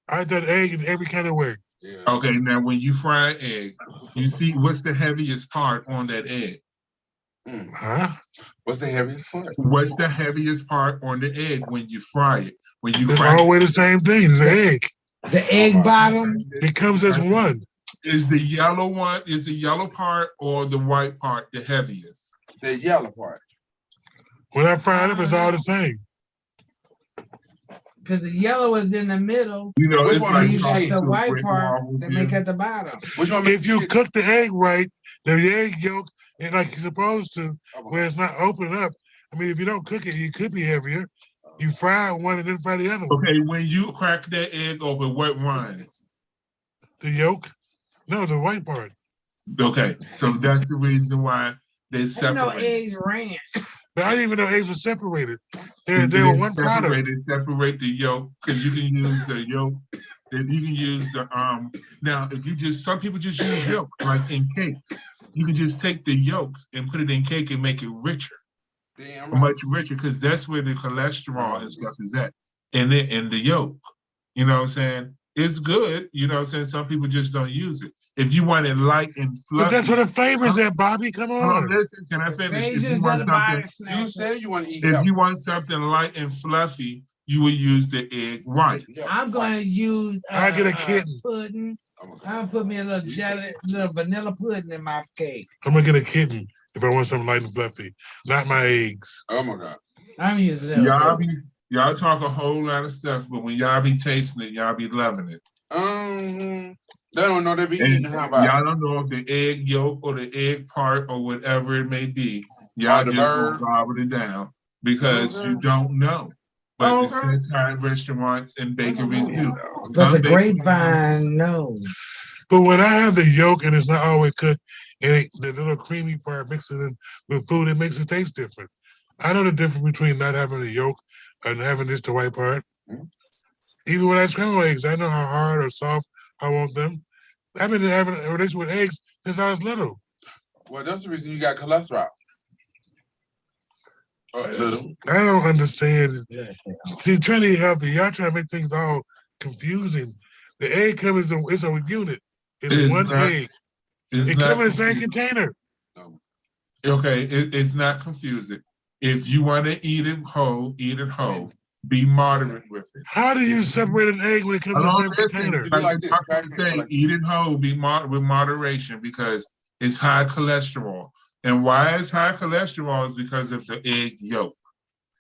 I done egg in every kind of way. Yeah. Okay, now when you fry an egg, you see what's the heaviest part on that egg? Huh? What's the heaviest part? What's the heaviest part on the egg when you fry it? When you it's always the same thing. It's the egg. The egg bottom. It comes as one. Is the yellow one? Is the yellow part or the white part the heaviest? The yellow part. When I fry it up, it's all the same. Because the yellow is in the middle. You know, it's like you got the white part that make at the bottom. Which one? If you cook the egg right, the egg yolk, and like you're supposed to, where it's not opening up. I mean, if you don't cook it, it could be heavier. You fry one and then fry the other one. Okay, when you crack that egg open, what runs? The yolk? No, the white part. Okay, so that's the reason why they separate. No eggs ran. But I didn't even know eggs were separated. They were one product. Separate the yolk because you can use the yolk. You can use the Now, if you some people just use yolk like in cakes. You can just take the yolks and put it in cake and make it richer. Damn right. Much richer because that's where the cholesterol and stuff is at. And the yolk. You know what I'm saying? It's good. You know what I'm saying? Some people just don't use it. If you want it light and fluffy. But that's what the flavor's at, Bobby. Come on. Listen, can I finish? If you want something, you said you want to eat. If you want something light and fluffy, you would use the egg white. I'm going to use I get a kitten. Pudding. I'll put me a little jelly, little vanilla pudding in my cake. I'm going to get a kitten if I want something light and fluffy, not my eggs. Oh, my God. I'm using that. Y'all talk a whole lot of stuff, but when y'all be tasting it, y'all be loving it. They don't know they be eating. How about y'all don't know if the egg yolk or the egg part or whatever it may be. Y'all just gonna gobble it down because you don't know. But it's inside restaurants and bakeries do. But the grapevine knows. But when I have the yolk and it's not always cooked, and the little creamy part mixing in with food, it makes it taste different. I know the difference between not having the yolk and having just the white part. Even when I scramble eggs, I know how hard or soft I want them. I've been having a relationship with eggs since I was little. Well, that's the reason you got cholesterol. Little. I don't understand. Yes, See, trying to eat healthy, y'all trying to make things all confusing. The egg comes in it's a unit. It's It's one not- egg. It's It not comes in the same confusing. container. Okay, it's not confusing. If you want to eat it whole, eat it whole. Be moderate with it. How do you separate an egg when it comes in the same container? You do like this, Like crack you it, say, like- eat it whole, with moderation because it's high cholesterol. And why it's high cholesterol is because of the egg yolk.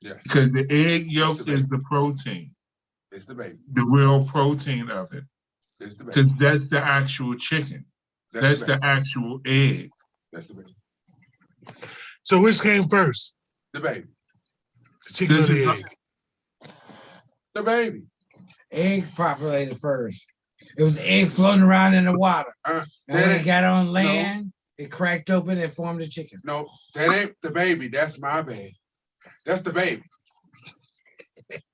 Yes. Because the egg yolk the is the protein, It's the baby. the real protein of it. It's the baby. Because that's the actual chicken. That's the actual egg. That's the baby. So which came first? The baby. The chicken or This the is- egg? The baby. egg populated first. It was egg floating around in the water. And when it got on land, it cracked open and formed a chicken. No, that ain't the baby. That's my baby. That's the baby.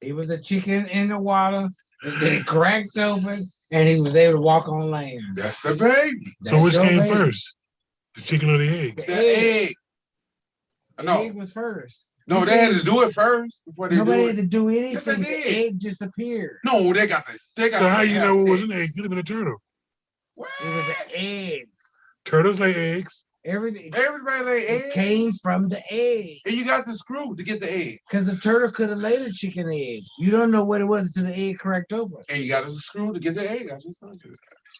It was a chicken in the water, and then it cracked open, and he was able to walk on land. That's the baby. So which That's your came baby. first? The chicken or the egg? The egg. The No, egg was first. no, they had to do it first before they Nobody do had it. to do Yes, anything. they The did. egg just appeared. No, they got the. So how you know what was in the egg? egg? You live in a turtle. What? It was an egg. Turtles lay eggs. Everything Everybody lay it egg. came from the egg. And you got the screw to get the egg. Because the turtle could have laid a chicken egg. You don't know what it was until the egg cracked open. And you got the screw to get the egg. I just told you.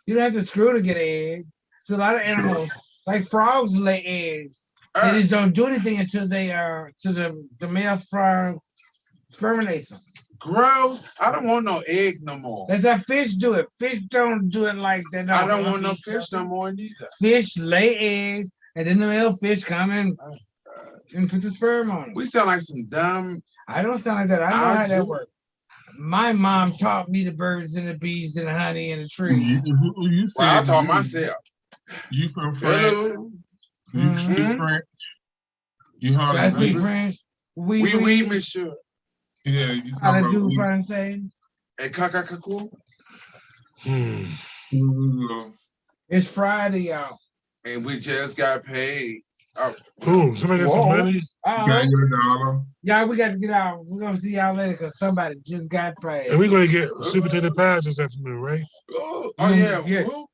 You don't have to screw to get an egg. There's a lot of animals, like frogs, lay eggs. They just don't do anything until they to the male frog sperminates them. Gross. I don't want no egg no more. That's how fish do it. Fish don't do it like that. I don't want no fish no more neither. Fish lay eggs, and then the male fish come in and put the sperm on them. We sound like some dumb. I don't sound like that. I know I how that do. works. My mom taught me the birds and the bees and the honey and the trees. You Well, I said taught you. myself. You from France? Hello. You speak Mhm. French? You Do hardly I speak speak- French? Oui, monsieur. Yeah, you How talk to do about. Francais? Et caca. It's Friday, y'all. And we just got paid. Oh, Ooh, somebody got some Whoa. money. Got your dollar. Y'all, we got to get out. We're gonna see y'all later because somebody just got paid. And we're gonna get sweet potato pies this afternoon, right? oh yeah. Yes. Who?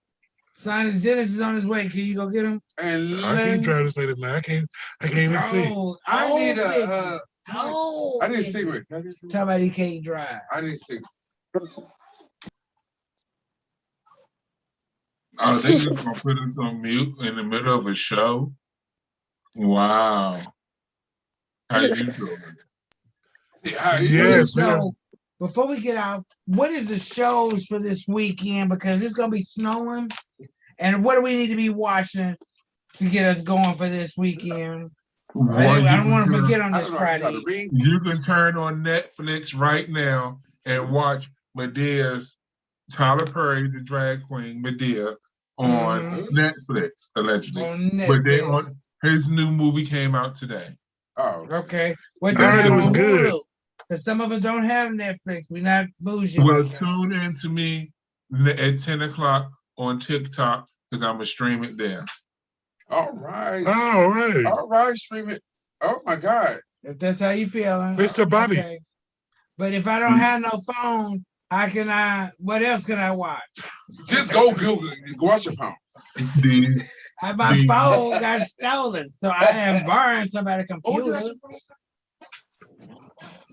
Sinus Dennis is on his way. Can you go get him? And I can't try this later now. I can't even see. Oh, I need Vicky. a. Oh, I need a Vicky. cigarette. Can I get a cigarette? Tell about he can't drive. I need a cigarette. Oh, they just gonna put us on mute in the middle of a show. Wow. How you doing? How you Yes, doing? man. So, before we get out, what is the shows for this weekend? Because it's gonna be snowing, and what do we need to be watching to get us going for this weekend? I don't want to forget on I this don't know how to Friday. read. You can turn on Netflix right now and watch Medea's Tyler Perry, the drag queen Medea, on Netflix, allegedly. On But they Netflix. on his new movie came out today. Oh, Okay. What I heard it was on good. Hulu? Because some of us don't have Netflix. We're not bougie. Well, tune in to me at 10 o'clock on TikTok because I'm going to stream it there. all right. All right. All right, stream it. Oh my God. If that's how you feeling. Mr. Bobby. Okay. But if I don't have no phone, how can what else can I watch? Just go Google it. Go watch your phone. The- My The- phone got stolen, so I am borrowing somebody's Oh, you computer. got your phone?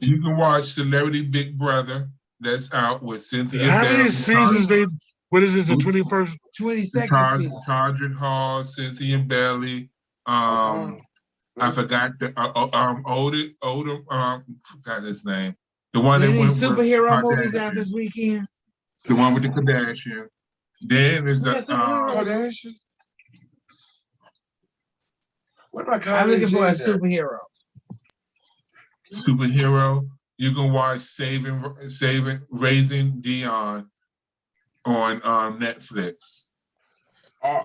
You can watch Celebrity Big Brother that's out with Cynthia How many Bell, seasons they? What is this? The 21st? 22nd season. Todrick Hall, Cynthia Bailey. I forgot the older forgot his name. The one that Any went with superhero movies out Kardashian. this weekend? The one with the Kardashian. Then is the Yes, superhero. Kardashian. What about Kylie I'm looking for a Jenner? superhero. superhero. You can watch Raising Dion on Netflix. Oh,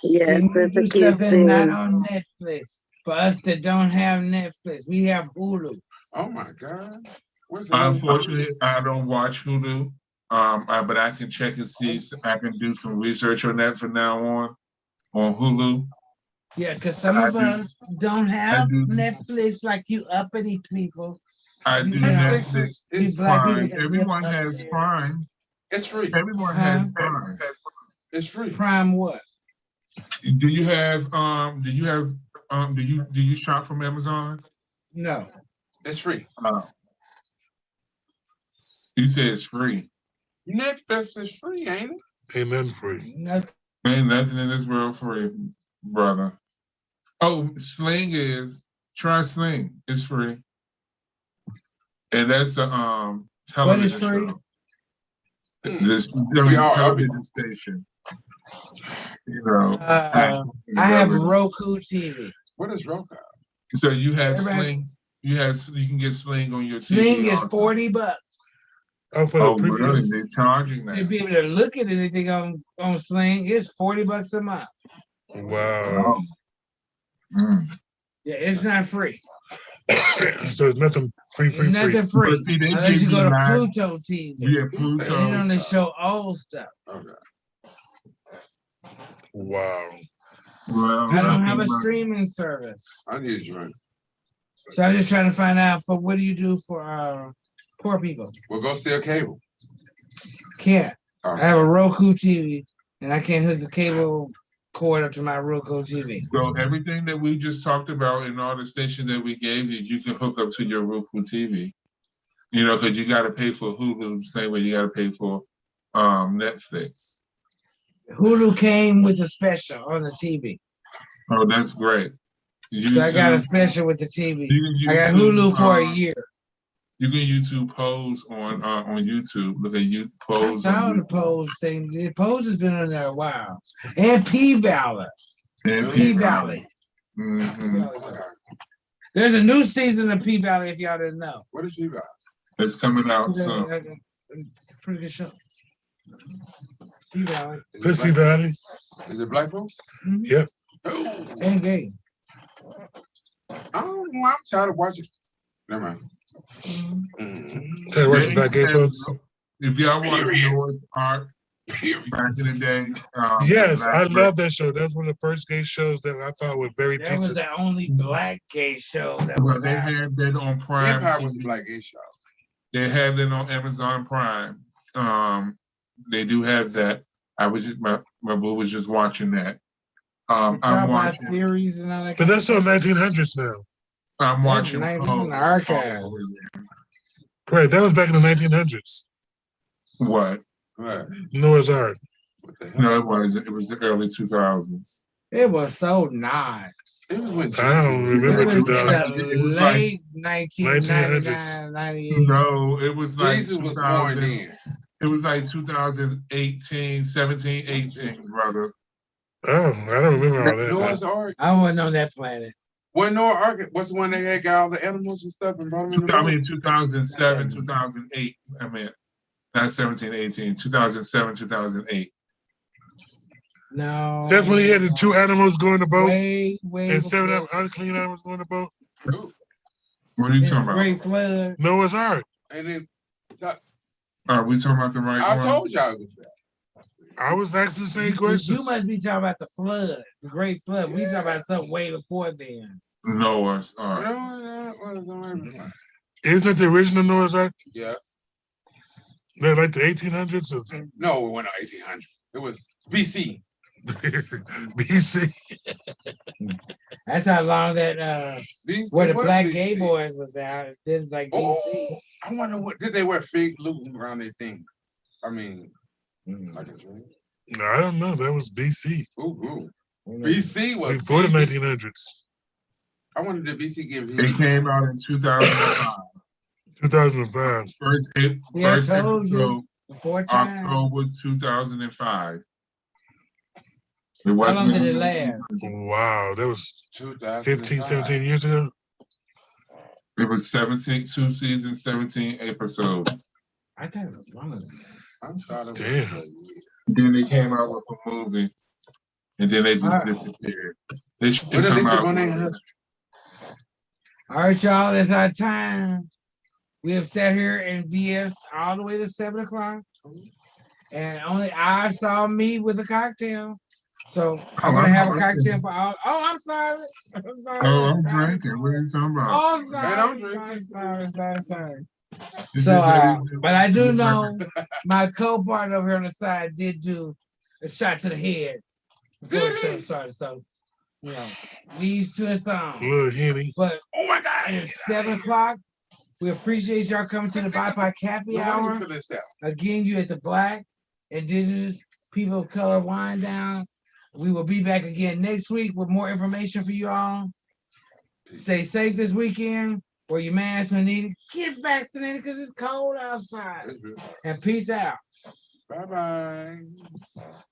Yes, See, we it's a do kid stuff that's not series. on Netflix. For us that don't have Netflix, we have Hulu. Oh my God. Where's the Unfortunately, I don't watch Hulu. But I can check and see. I can do some research on that from now on Hulu. Yeah, because some I of do. us don't I have do. Netflix like you uppity people. I do You know, Netflix Netflix, you is black people Prime. that live Everyone up has there. Prime. it's free. Everyone Huh? has Prime. It's free. Prime what? Do you have do you have do you shop from Amazon? No. It's free. You say it's free. Netflix is free, ain't it? Ain't nothing free. Nothing. Ain't nothing in this world free, brother. Oh, Sling is try Sling. It's free. And that's a What is television free? show. This are. television station. You know, I have Roku TV. What is Roku? so you have Everybody- Sling. You can get Sling on your Sling TV. is also. $40. Oh, for the Oh, premium. really? They're charging now. You'll be able to look at anything on Sling. It's $40 a month. Wow. Mm. Yeah, it's not free. So it's nothing free. It's nothing free. But see, they Unless give you go you to live- Pluto TV. Yeah, And Pluto. then they show old stuff. Okay. Wow. Well, I don't have a nothing but- streaming service. I need a drink. So I'm just trying to find out, but what do you do for poor people? Well, go steal cable. Can't. Oh. I have a Roku TV and I can't hook the cable cord up to my Roku TV. So everything that we just talked about in all the stations that we gave you, you can hook up to your Roku TV. You know, because you got to pay for Hulu the same way you got to pay for Netflix. Hulu came with the special on the TV. Oh, that's great. So I got a special with the TV. You I got can Hulu for a year. You can YouTube Pose on YouTube. Look at you I Pose. saw the Pose thing. The Pose has been on there a while. And P-Valley. P-Valley. Mm-hmm. There's a new season of P-Valley if y'all didn't know. What is P-Valley? It's coming out soon. Pretty good show. P-Valley. Pussy Valley. Is it black folks? Mhm. Yep. Oh, And gay. I don't know. I'm tired of watching. Never mind. Mhm. Trying to watch black gay folks. If y'all watch Period. Noah's Ark Period. back in the day, Yes, Black I Brick- love that show. That's one of the first gay shows that I thought were very That was decent. the only black gay show that Well, was they out. had that on Prime Empire was a TV. black gay show. They have it on Amazon Prime. They do have that. I was just my boo was just watching that. I'm About watching. series and all that. But that's on 1900s now. I'm That's watching. nice. It's Pose. in the archives. Right, that was back in the 1900s. What? Right. Noah's Ark. What the hell? No, it wasn't. It was the early 2000s. It was so not. It was when I don't It remember was in 2000. the It was like- late 1999, 98. No, it was like Jesus was 2000. born then. It was like 2018, 17, 18, brother. Oh, I don't remember all that. Noah's Ark. I wasn't on that planet. What Noah's Ark? What's the one they had got all the animals and stuff and brought them in the I boat? mean, 2007, 2008. I mean, not 17, 18. 2007, 2008. No. That's when he had the two animals go in the boat Way and seven before. unclean animals go in the boat. Ooh. What are you It's talking about? Great flood. Noah's Ark. And then Are we talking about the right I one? told y'all it was that. I was asking the same You questions. must be talking about the flood, the great flood. We talking about something way before then. Noah's No, Ark. no, it wasn't everything. Isn't it the original Noah's Ark? Yeah. They're like the 1800s or No, it wasn't 1800. It was BC. BC. That's how long that BC where the was black BC. gay boys was out. Then it's like DC. Oh, I wonder what did they wear fig Luton around their thing? I mean, like a drink. No, I don't know. That was BC. Ooh. BC was Before the BC. 1900s. I wanted the BC give It came out in 2005. 2005. First I told you. episode, Before time. October 2005. It How wasn't. long did it last? Wow, that was 2005. 15, 17 years ago. It was 17, 2 seasons, 17 episodes. I thought it was longer than that. I thought it was Damn. like, Then they came out with a movie. and then they just Alright. disappeared. They should What at come least out. go with- name? All right, y'all, it's our time. We have sat here and BS all the way to 7 o'clock. And only I saw me with a cocktail. So I'm gonna I'm have a drinking. cocktail for all. Oh, I'm sorry. I'm sorry. Oh, I'm sorry. drinking. What are you talking about? Oh, Man, sorry. I'm drinking. Sorry. Is So, it- but I do know my co-partner over here on the side did do a shot to the head before the show started. So, you know, these two are songs. Little Henny. But Oh my God. it's 7 o'clock. We appreciate y'all coming to the BIPOC Happy Look, I Hour. didn't feel this out. Again, you at the Black, Indigenous, People of Color Wine Down. We will be back again next week with more information for you all. Stay safe this weekend. Wear your mask when needed. Get vaccinated because it's cold outside. And peace out. Bye bye.